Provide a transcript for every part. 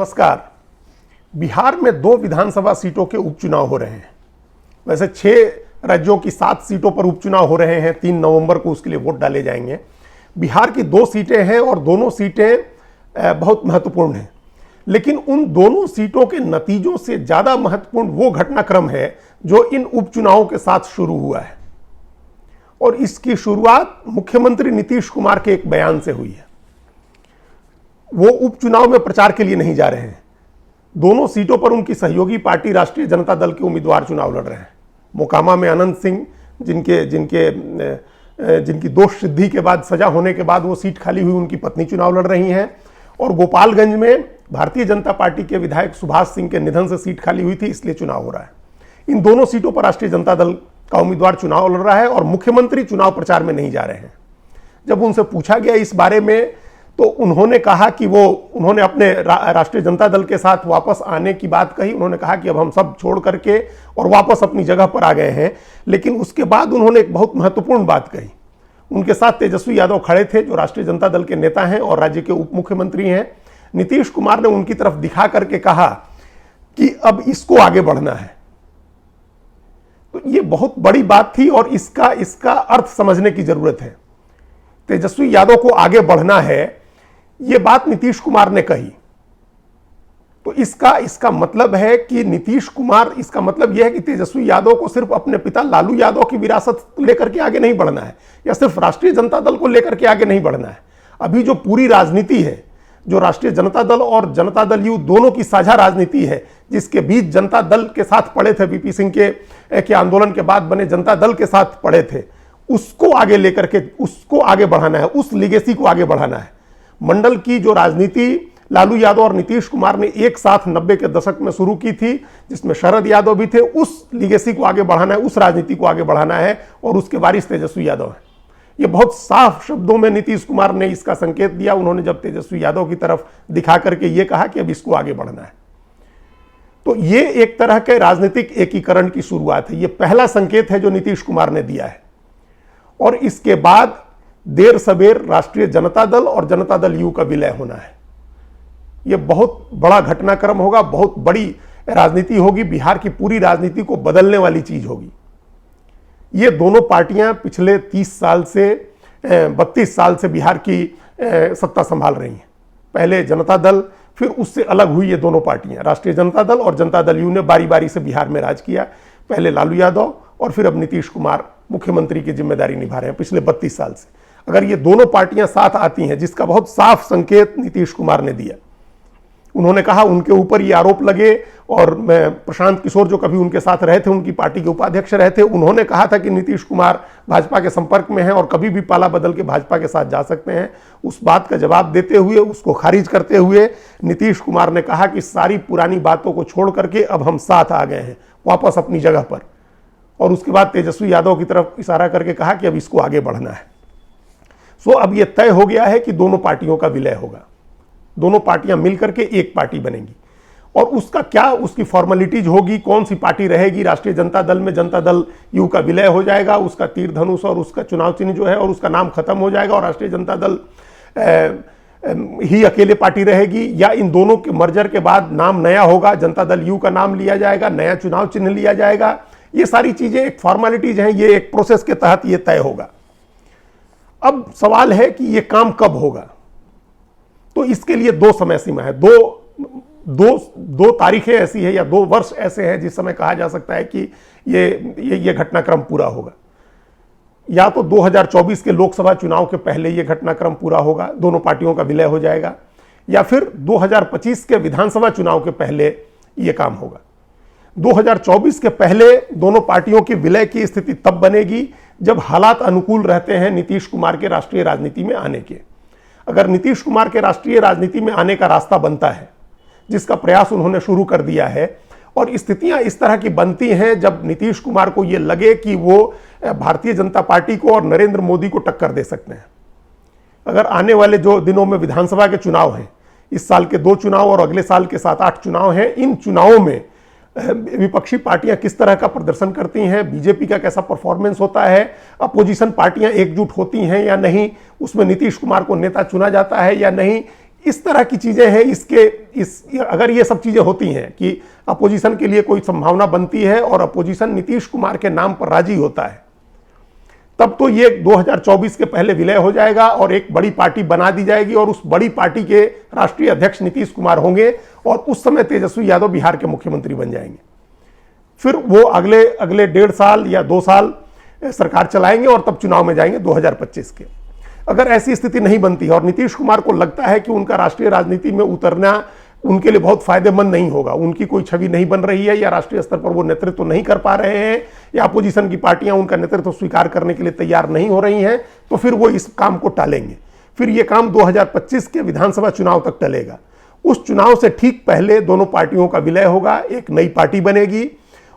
नमस्कार। बिहार में 2 विधानसभा सीटों के उपचुनाव हो रहे हैं। वैसे 6 राज्यों की 7 सीटों पर उपचुनाव हो रहे हैं। 3 नवंबर को उसके लिए वोट डाले जाएंगे। बिहार की 2 सीटें हैं और दोनों सीटें बहुत महत्वपूर्ण हैं, लेकिन उन दोनों सीटों के नतीजों से ज़्यादा महत्वपूर्ण वो घटनाक्रम है जो इन उपचुनावों के साथ शुरू हुआ है। और इसकी शुरुआत मुख्यमंत्री नीतीश कुमार के एक बयान से हुई है। वो उपचुनाव में प्रचार के लिए नहीं जा रहे हैं। दोनों सीटों पर उनकी सहयोगी पार्टी राष्ट्रीय जनता दल के उम्मीदवार चुनाव लड़ रहे हैं। मोकामा में अनंत सिंह, जिनकी दोष सिद्धि के बाद, सजा होने के बाद वो सीट खाली हुई, उनकी पत्नी चुनाव लड़ रही हैं। और गोपालगंज में भारतीय जनता पार्टी के विधायक सुभाष सिंह के निधन से सीट खाली हुई थी, इसलिए चुनाव हो रहा है। इन दोनों सीटों पर राष्ट्रीय जनता दल का उम्मीदवार चुनाव लड़ रहा है और मुख्यमंत्री चुनाव प्रचार में नहीं जा रहे हैं। जब उनसे पूछा गया इस बारे में तो उन्होंने कहा कि उन्होंने अपने राष्ट्रीय जनता दल के साथ वापस आने की बात कही। उन्होंने कहा कि अब हम सब छोड़ करके और वापस अपनी जगह पर आ गए हैं। लेकिन उसके बाद उन्होंने एक बहुत महत्वपूर्ण बात कही। उनके साथ तेजस्वी यादव खड़े थे, जो राष्ट्रीय जनता दल के नेता हैं और राज्य के उप मुख्यमंत्री हैं। नीतीश कुमार ने उनकी तरफ दिखा करके कहा कि अब इसको आगे बढ़ना है। तो ये बहुत बड़ी बात थी और इसका अर्थ समझने की जरूरत है। तेजस्वी यादव को आगे बढ़ना है, ये बात नीतीश कुमार ने कही। तो इसका मतलब है कि नीतीश कुमार, इसका मतलब यह है कि तेजस्वी यादव को सिर्फ अपने पिता लालू यादव की विरासत लेकर के आगे नहीं बढ़ना है, या सिर्फ राष्ट्रीय जनता दल को लेकर के आगे नहीं बढ़ना है। अभी जो पूरी राजनीति है, जो राष्ट्रीय जनता दल और जनता दल यू दोनों की साझा राजनीति है, जिसके बीच जनता दल के साथ पड़े थे, वीपी सिंह के आंदोलन के बाद बने जनता दल के साथ पड़े थे, उसको आगे लेकर के उसको आगे बढ़ाना है, उस लीगेसी को आगे बढ़ाना है। मंडल की जो राजनीति लालू यादव और नीतीश कुमार ने एक साथ 90 के दशक में शुरू की थी, जिसमें शरद यादव भी थे, उस लीगेसी को आगे बढ़ाना है, उस राजनीति को आगे बढ़ाना है और उसके वारिस तेजस्वी यादव हैं। ये बहुत साफ शब्दों में नीतीश कुमार ने इसका संकेत दिया। उन्होंने जब तेजस्वी यादव की तरफ दिखा करके ये कहा कि अब इसको आगे बढ़ना है। तो ये एक तरह के राजनीतिक एकीकरण की शुरुआत है। ये पहला संकेत है जो नीतीश कुमार ने दिया है। और इसके बाद देर सबेर राष्ट्रीय जनता दल और जनता दल यू का विलय होना है। यह बहुत बड़ा घटनाक्रम होगा, बहुत बड़ी राजनीति होगी, बिहार की पूरी राजनीति को बदलने वाली चीज होगी। ये दोनों पार्टियां पिछले 32 साल से बिहार की सत्ता संभाल रही हैं। पहले जनता दल, फिर उससे अलग हुई ये दोनों पार्टियां, राष्ट्रीय जनता दल और जनता दल यू ने बारी बारी से बिहार में राज किया। पहले लालू यादव और फिर अब नीतीश कुमार मुख्यमंत्री की जिम्मेदारी निभा रहे हैं पिछले 32 साल से। अगर ये दोनों पार्टियां साथ आती हैं, जिसका बहुत साफ संकेत नीतीश कुमार ने दिया, उन्होंने कहा उनके ऊपर ये आरोप लगे, और प्रशांत किशोर जो कभी उनके साथ रहे थे, उनकी पार्टी के उपाध्यक्ष रहे थे, उन्होंने कहा था कि नीतीश कुमार भाजपा के संपर्क में हैं और कभी भी पाला बदल के भाजपा के साथ जा सकते हैं। उस बात का जवाब देते हुए, उसको खारिज करते हुए नीतीश कुमार ने कहा कि सारी पुरानी बातों को छोड़ करके अब हम साथ आ गए हैं, वापस अपनी जगह पर। और उसके बाद तेजस्वी यादव की तरफ इशारा करके कहा कि अब इसको आगे बढ़ना है। सो अब यह तय हो गया है कि दोनों पार्टियों का विलय होगा। दोनों पार्टियां मिलकर के एक पार्टी बनेंगी। और उसका क्या, उसकी फॉर्मेलिटीज होगी, कौन सी पार्टी रहेगी। राष्ट्रीय जनता दल में जनता दल यू का विलय हो जाएगा, उसका तीर धनुष और उसका चुनाव चिन्ह जो है और उसका नाम खत्म हो जाएगा, और राष्ट्रीय जनता दल ही अकेले पार्टी रहेगी, या इन दोनों के मर्जर के बाद नाम नया होगा, जनता दल यू का नाम लिया जाएगा, नया चुनाव चिन्ह लिया जाएगा। ये सारी चीजें एक फॉर्मेलिटीज हैं, ये एक प्रोसेस के तहत ये तय होगा। अब सवाल है कि ये काम कब होगा। तो इसके लिए 2 समय सीमा है, दो तारीखें ऐसी है या 2 वर्ष ऐसे हैं जिस समय कहा जा सकता है कि ये घटनाक्रम पूरा होगा। या तो 2024 के लोकसभा चुनाव के पहले ये घटनाक्रम पूरा होगा, दोनों पार्टियों का विलय हो जाएगा, या फिर 2025 के विधानसभा चुनाव के पहले ये काम होगा। 2024 के पहले दोनों पार्टियों के विलय की स्थिति तब बनेगी जब हालात अनुकूल रहते हैं नीतीश कुमार के राष्ट्रीय राजनीति में आने के। अगर नीतीश कुमार के राष्ट्रीय राजनीति में आने का रास्ता बनता है, जिसका प्रयास उन्होंने शुरू कर दिया है, और स्थितियां इस तरह की बनती हैं जब नीतीश कुमार को यह लगे कि वो भारतीय जनता पार्टी को और नरेंद्र मोदी को टक्कर दे सकते हैं। अगर आने वाले जो दिनों में विधानसभा के चुनाव हैं, इस साल के 2 चुनाव और अगले साल के 7-8 चुनाव हैं, इन चुनावों में विपक्षी पार्टियां किस तरह का प्रदर्शन करती हैं, बीजेपी का कैसा परफॉर्मेंस होता है, अपोजिशन पार्टियां एकजुट होती हैं या नहीं, उसमें नीतीश कुमार को नेता चुना जाता है या नहीं, इस तरह की चीजें हैं। अगर ये सब चीजें होती हैं कि अपोजिशन के लिए कोई संभावना बनती है और अपोजिशन नीतीश कुमार के नाम पर राजी होता है, तब तो ये 2024 के पहले विलय हो जाएगा और एक बड़ी पार्टी बना दी जाएगी और उस बड़ी पार्टी के राष्ट्रीय अध्यक्ष नीतीश कुमार होंगे और उस समय तेजस्वी यादव बिहार के मुख्यमंत्री बन जाएंगे। फिर वो अगले 1.5 साल या 2 साल सरकार चलाएंगे और तब चुनाव में जाएंगे 2025 के। अगर ऐसी स्थिति नहीं बनती है और नीतीश कुमार को लगता है कि उनका राष्ट्रीय राजनीति में उतरना उनके लिए बहुत फायदेमंद नहीं होगा, उनकी कोई छवि नहीं बन रही है या राष्ट्रीय स्तर पर वो नेतृत्व नहीं कर पा रहे हैं या अपोजिशन की पार्टियां उनका नेतृत्व स्वीकार करने के लिए तैयार नहीं हो रही हैं, तो फिर वो इस काम को टालेंगे। फिर ये काम 2025 के विधानसभा चुनाव तक टलेगा। उस चुनाव से ठीक पहले दोनों पार्टियों का विलय होगा, एक नई पार्टी बनेगी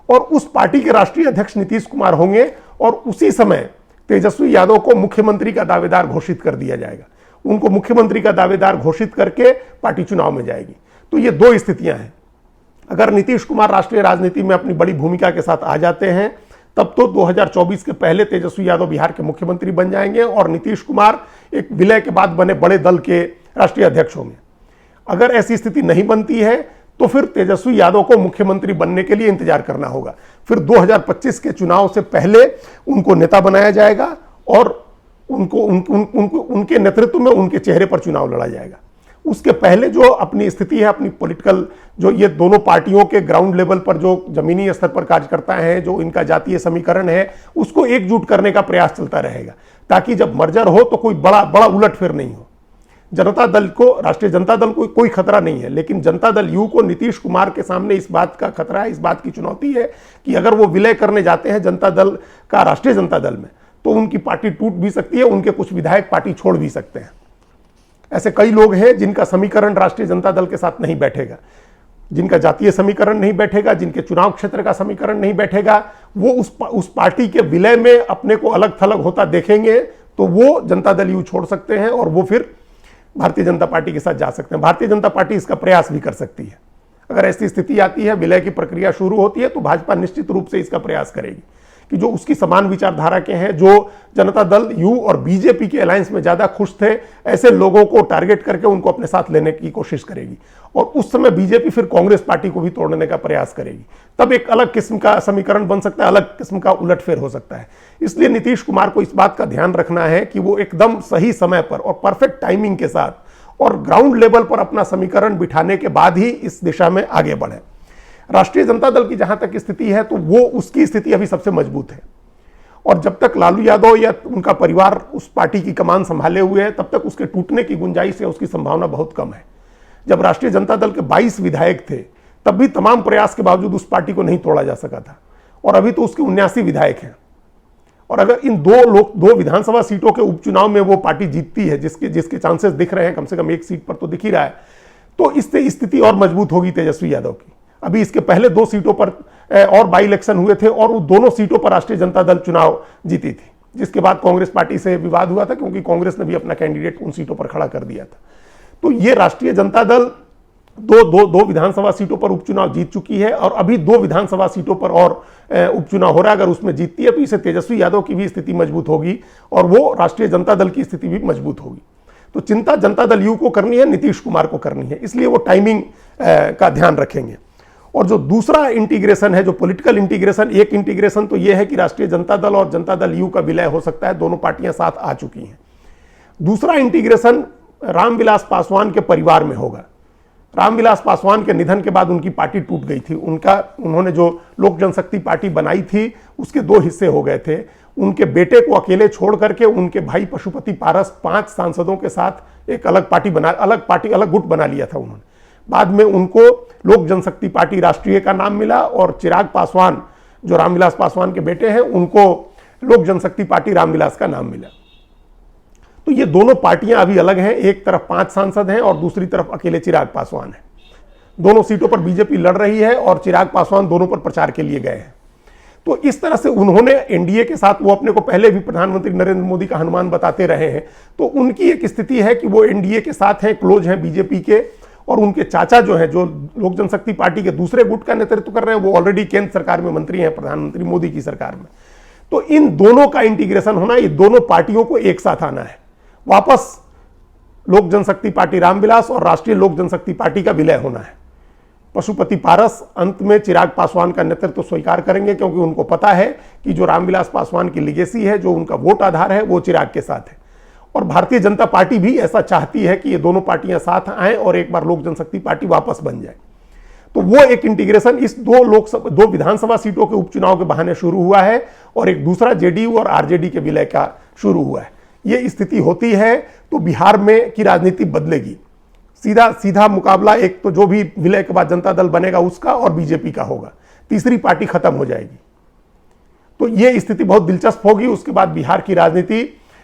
और उस पार्टी के राष्ट्रीय अध्यक्ष नीतीश कुमार होंगे और उसी समय तेजस्वी यादव को मुख्यमंत्री का दावेदार घोषित कर दिया जाएगा। उनको मुख्यमंत्री का दावेदार घोषित करके पार्टी चुनाव में जाएगी। तो ये 2 स्थितियां हैं। अगर नीतीश कुमार राष्ट्रीय राजनीति में अपनी बड़ी भूमिका के साथ आ जाते हैं, तब तो 2024 के पहले तेजस्वी यादव बिहार के मुख्यमंत्री बन जाएंगे और नीतीश कुमार एक विलय के बाद बने बड़े दल के राष्ट्रीय अध्यक्ष होंगे। अगर ऐसी स्थिति नहीं बनती है तो फिर तेजस्वी यादव को मुख्यमंत्री बनने के लिए इंतजार करना होगा। फिर 2025 के चुनाव से पहले उनको नेता बनाया जाएगा और उनके नेतृत्व में उनके चेहरे पर चुनाव लड़ा जाएगा। उसके पहले जो अपनी स्थिति है, अपनी पॉलिटिकल, जो ये दोनों पार्टियों के ग्राउंड लेवल पर जो जमीनी स्तर पर कार्यकर्ता हैं, जो इनका जातीय समीकरण है, उसको एकजुट करने का प्रयास चलता रहेगा ताकि जब मर्जर हो तो कोई बड़ा उलटफेर नहीं हो। जनता दल को, राष्ट्रीय जनता दल को कोई खतरा नहीं है, लेकिन जनता दल यू को नीतीश कुमार के सामने इस बात का खतरा है, इस बात की चुनौती है कि अगर वो विलय करने जाते हैं जनता दल का राष्ट्रीय जनता दल में, तो उनकी पार्टी टूट भी सकती है, उनके कुछ विधायक पार्टी छोड़ भी सकते हैं। ऐसे कई लोग हैं जिनका समीकरण राष्ट्रीय जनता दल के साथ नहीं बैठेगा, जिनका जातीय समीकरण नहीं बैठेगा, जिनके चुनाव क्षेत्र का समीकरण नहीं बैठेगा, वो उस पार्टी के विलय में अपने को अलग थलग होता देखेंगे तो वो जनता दल यू छोड़ सकते हैं और वो फिर भारतीय जनता पार्टी के साथ जा सकते हैं। भारतीय जनता पार्टी इसका प्रयास भी कर सकती है। अगर ऐसी स्थिति आती है, विलय की प्रक्रिया शुरू होती है, तो भाजपा निश्चित रूप से इसका प्रयास करेगी कि जो उसकी समान विचारधारा के हैं, जो जनता दल यू और बीजेपी के अलायंस में ज्यादा खुश थे, ऐसे लोगों को टारगेट करके उनको अपने साथ लेने की कोशिश करेगी और उस समय बीजेपी फिर कांग्रेस पार्टी को भी तोड़ने का प्रयास करेगी। तब एक अलग किस्म का समीकरण बन सकता है, अलग किस्म का उलटफेर हो सकता है। इसलिए नीतीश कुमार को इस बात का ध्यान रखना है कि वो एकदम सही समय पर और परफेक्ट टाइमिंग के साथ और ग्राउंड लेवल पर अपना समीकरण बिठाने के बाद ही इस दिशा में आगे बढ़े। राष्ट्रीय जनता दल की जहां तक स्थिति है, तो वो उसकी स्थिति अभी सबसे मजबूत है और जब तक लालू यादव या उनका परिवार उस पार्टी की कमान संभाले हुए है, तब तक उसके टूटने की गुंजाइश है, उसकी संभावना बहुत कम है। जब राष्ट्रीय जनता दल के 22 विधायक थे, तब भी तमाम प्रयास के बावजूद उस पार्टी को नहीं तोड़ा जा सका था और अभी तो उसके 79 विधायक हैं और अगर इन दो विधानसभा सीटों के उपचुनाव में वो पार्टी जीतती है, जिसके चांसेस दिख रहे हैं, कम से कम एक सीट पर तो दिख ही रहा है, तो इससे स्थिति और मजबूत होगी तेजस्वी यादव की। अभी इसके पहले 2 सीटों पर और बाई इलेक्शन हुए थे और वो दोनों सीटों पर राष्ट्रीय जनता दल चुनाव जीती थी, जिसके बाद कांग्रेस पार्टी से विवाद हुआ था क्योंकि कांग्रेस ने भी अपना कैंडिडेट उन सीटों पर खड़ा कर दिया था। तो ये राष्ट्रीय जनता दल दो विधानसभा सीटों पर उपचुनाव जीत चुकी है और अभी 2 विधानसभा सीटों पर और उपचुनाव हो रहा है। अगर उसमें जीतती है तो इससे तेजस्वी यादव की भी स्थिति मजबूत होगी और वो राष्ट्रीय जनता दल की स्थिति भी मजबूत होगी। तो चिंता जनता दल यू को करनी है, नीतीश कुमार को करनी है, इसलिए वो टाइमिंग का ध्यान रखेंगे। और जो दूसरा इंटीग्रेशन है, जो पॉलिटिकल इंटीग्रेशन, एक इंटीग्रेशन तो यह है कि राष्ट्रीय जनता दल और जनता दल यू का विलय हो सकता है, दोनों पार्टियां साथ आ चुकी हैं। दूसरा इंटीग्रेशन रामविलास पासवान के परिवार में होगा। रामविलास पासवान के निधन के बाद उनकी पार्टी टूट गई थी। उन्होंने जो लोक जनशक्ति पार्टी बनाई थी उसके 2 हिस्से हो गए थे। उनके बेटे को अकेले छोड़ करके उनके भाई पशुपति पारस 5 सांसदों के साथ एक अलग गुट बना लिया था उन्होंने। बाद में उनको लोक जनशक्ति पार्टी राष्ट्रीय का नाम मिला और चिराग पासवान, जो रामविलास पासवान के बेटे हैं, उनको लोक जनशक्ति पार्टी रामविलास का नाम मिला। तो ये दोनों पार्टियां अभी अलग हैं, एक तरफ 5 सांसद हैं और दूसरी तरफ अकेले चिराग पासवान हैं। दोनों सीटों पर बीजेपी लड़ रही है और चिराग पासवान दोनों पर प्रचार के लिए गए हैं। तो इस तरह से उन्होंने एनडीए के साथ, वो अपने को पहले भी प्रधानमंत्री नरेंद्र मोदी का हनुमान बताते रहे हैं, तो उनकी एक स्थिति है कि वो एनडीए के साथ हैं, क्लोज हैं बीजेपी के। और उनके चाचा जो हैं, जो लोक जनशक्ति पार्टी के दूसरे गुट का नेतृत्व कर रहे हैं, वो ऑलरेडी केंद्र सरकार में मंत्री हैं, प्रधानमंत्री मोदी की सरकार में। तो इन दोनों का इंटीग्रेशन होना, ये दोनों पार्टियों को एक साथ आना है, वापस लोक जनशक्ति पार्टी रामविलास और राष्ट्रीय लोक जनशक्ति पार्टी का विलय होना है। पशुपति पारस अंत में चिराग पासवान का नेतृत्व स्वीकार करेंगे, क्योंकि उनको पता है कि जो रामविलास पासवान की लिगेसी है, जो उनका वोट आधार है, वो चिराग के साथ है। और भारतीय जनता पार्टी भी ऐसा चाहती है कि ये दोनों पार्टियां साथ आएं और एक बार लोक जनशक्ति पार्टी वापस बन जाए। तो वो एक इंटीग्रेशन इस दो विधानसभा सीटों के उपचुनाव के बहाने शुरू हुआ है, और एक दूसरा जेडीयू और आरजेडी के विलय का शुरू हुआ है। ये स्थिति होती है तो बिहार में की राजनीति बदलेगी। सीधा मुकाबला एक तो जो भी विलय के बाद जनता दल बनेगा उसका और बीजेपी का होगा, तीसरी पार्टी खत्म हो जाएगी। तो ये स्थिति बहुत दिलचस्प होगी। उसके बाद बिहार की राजनीति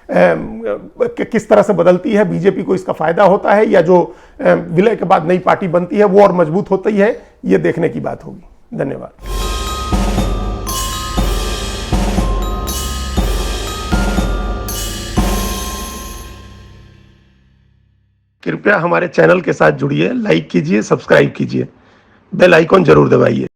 किस तरह से बदलती है, बीजेपी को इसका फायदा होता है या जो विलय के बाद नई पार्टी बनती है वो और मजबूत होती है, ये देखने की बात होगी। धन्यवाद। कृपया हमारे चैनल के साथ जुड़िए, लाइक कीजिए, सब्सक्राइब कीजिए, बेल आइकॉन जरूर दबाइए।